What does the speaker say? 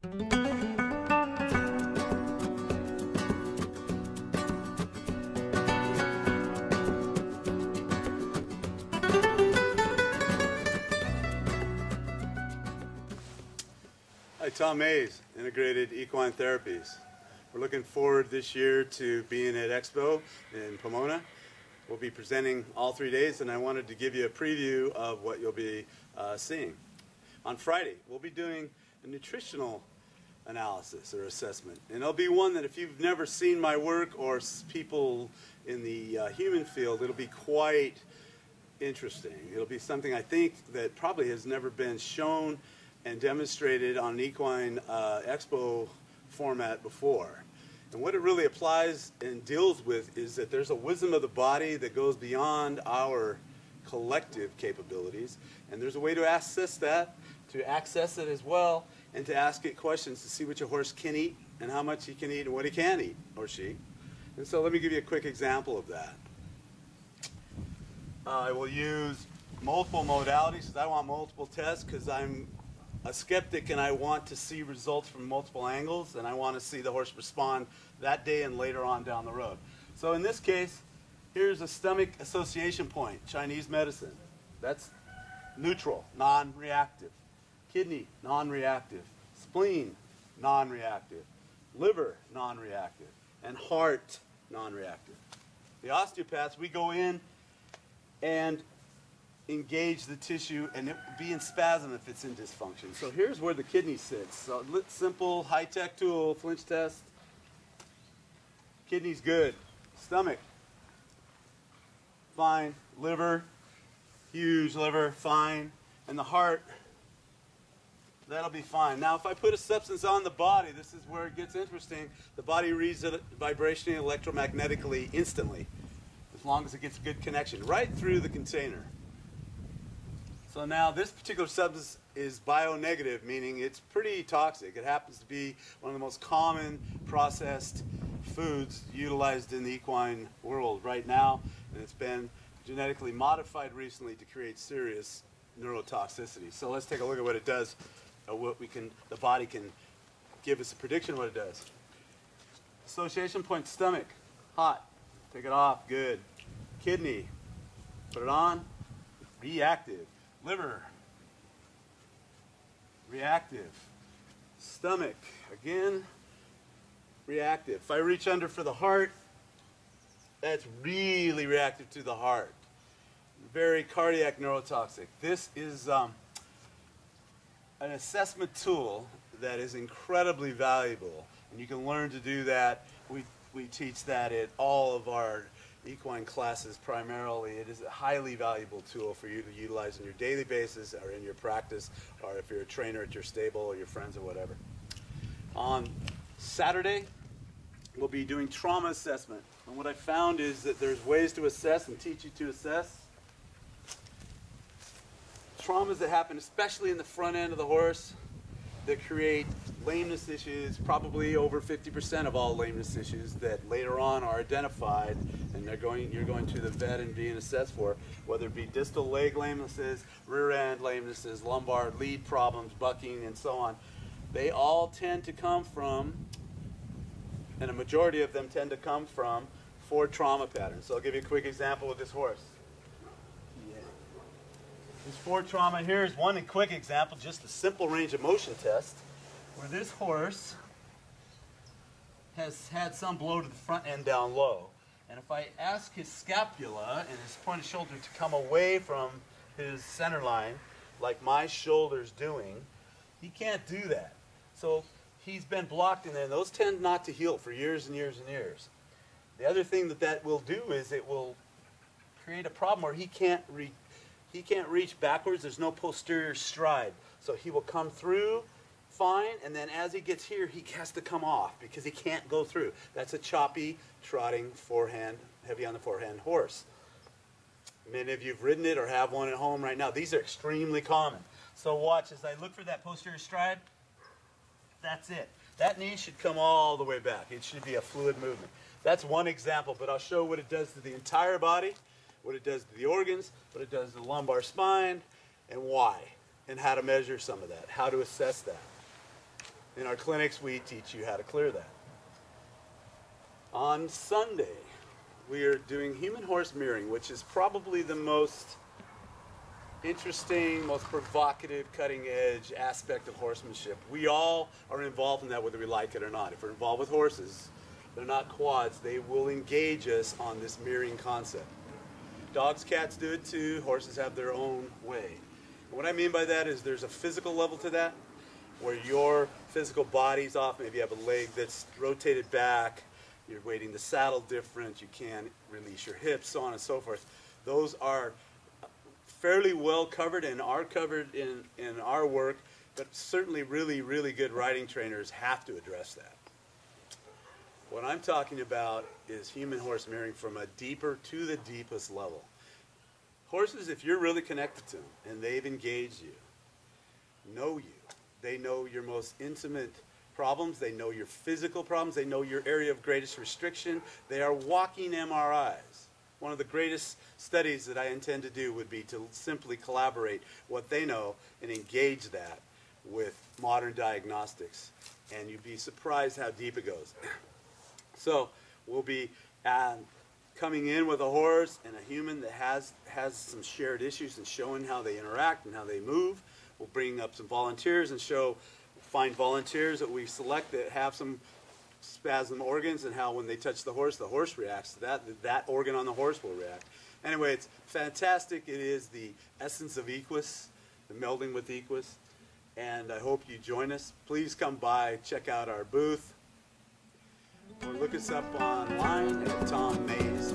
Hi, Tom Mays, Integrated Equine Therapies. We're looking forward this year to being at Expo in Pomona. We'll be presenting all 3 days, and I wanted to give you a preview of what you'll be seeing. On Friday, we'll be doing a nutritional analysis or assessment, and it'll be one that if you've never seen my work or people in the human field, it'll be quite interesting. It'll be something I think that probably has never been shown and demonstrated on an equine expo format before. And what it really applies and deals with is that there's a wisdom of the body that goes beyond our collective capabilities, and there's a way to access that, to access it as well, and to ask it questions to see what your horse can eat and how much he can eat and what he can eat, or she. And so let me give you a quick example of that. I will use multiple modalities because I want multiple tests, because I'm a skeptic and I want to see results from multiple angles, and I want to see the horse respond that day and later on down the road. So in this case, here's a stomach association point, Chinese medicine. That's neutral, non-reactive. Kidney, non-reactive. Spleen, non-reactive. Liver, non-reactive. And heart, non-reactive. The osteopaths, we go in and engage the tissue, and it will be in spasm if it's in dysfunction. So here's where the kidney sits. So simple, high-tech tool, flinch test. Kidney's good. Stomach, fine. Liver, huge liver, fine. And the heart, that'll be fine. Now, if I put a substance on the body, this is where it gets interesting. The body reads it vibrationally, electromagnetically, instantly, as long as it gets a good connection, right through the container. So now this particular substance is bionegative, meaning it's pretty toxic. It happens to be one of the most common processed foods utilized in the equine world right now, and it's been genetically modified recently to create serious neurotoxicity. So let's take a look at what it does, the body can give us a prediction of what it does. Association point, stomach, hot, take it off, good. Kidney, put it on, reactive. Liver, reactive. Stomach, again, reactive. If I reach under for the heart, that's really reactive to the heart. Very cardiac neurotoxic. This is an assessment tool that is incredibly valuable, and you can learn to do that. We teach that at all of our equine classes primarily. It is a highly valuable tool for you to utilize on your daily basis or in your practice, or if you're a trainer at your stable or your friends or whatever. On Saturday, we'll be doing trauma assessment. And what I found is that there's ways to assess and teach you to assess traumas that happen, especially in the front end of the horse, that create lameness issues. Probably over 50% of all lameness issues that later on are identified, and you're going to the vet and being assessed for, whether it be distal leg lamenesses, rear end lamenesses, lumbar lead problems, bucking, and so on. They all tend to come from, and a majority of them tend to come from, 4 trauma patterns. So I'll give you a quick example with this horse. This 4 trauma here is one quick example, just a simple range of motion test, where this horse has had some blow to the front end down low. And if I ask his scapula and his point of shoulder to come away from his center line, like my shoulder's doing, he can't do that. So he's been blocked in there, and those tend not to heal for years and years and years. The other thing that will do is it will create a problem where he can't reach backwards. There's no posterior stride. So he will come through fine, and then as he gets here, he has to come off because he can't go through. That's a choppy, trotting, forehand, heavy on the forehand horse. Many of you have ridden it or have one at home right now. These are extremely common. So watch as I look for that posterior stride. That's it. That knee should come all the way back. It should be a fluid movement. That's one example, but I'll show what it does to the entire body, what it does to the organs, what it does to the lumbar spine, and why, and how to measure some of that, how to assess that. In our clinics, we teach you how to clear that. On Sunday, we are doing human-horse mirroring, which is probably the most interesting, most provocative, cutting-edge aspect of horsemanship. We all are involved in that whether we like it or not. If we're involved with horses, they're not quads, they will engage us on this mirroring concept. Dogs, cats do it too, horses have their own way. And what I mean by that is there's a physical level to that, where your physical body's off, maybe you have a leg that's rotated back, you're weighting the saddle different, you can't release your hips, so on and so forth. Those are fairly well covered and are covered in our work, but certainly really, really good riding trainers have to address that. What I'm talking about is human horse mirroring from a deeper to the deepest level. Horses, if you're really connected to them and they've engaged you, know you, they know your most intimate problems, they know your physical problems, they know your area of greatest restriction, they are walking MRIs. One of the greatest studies that I intend to do would be to simply collaborate what they know and engage that with modern diagnostics. And you'd be surprised how deep it goes. So we'll be coming in with a horse and a human that has some shared issues and showing how they interact and how they move. We'll bring up some volunteers and find volunteers that we select that have some spasm organs and how when they touch the horse reacts to that. That organ on the horse will react. Anyway, it's fantastic. It is the essence of Equus, the melding with Equus. And I hope you join us. Please come by, check out our booth, or look us up online at Tom Mays.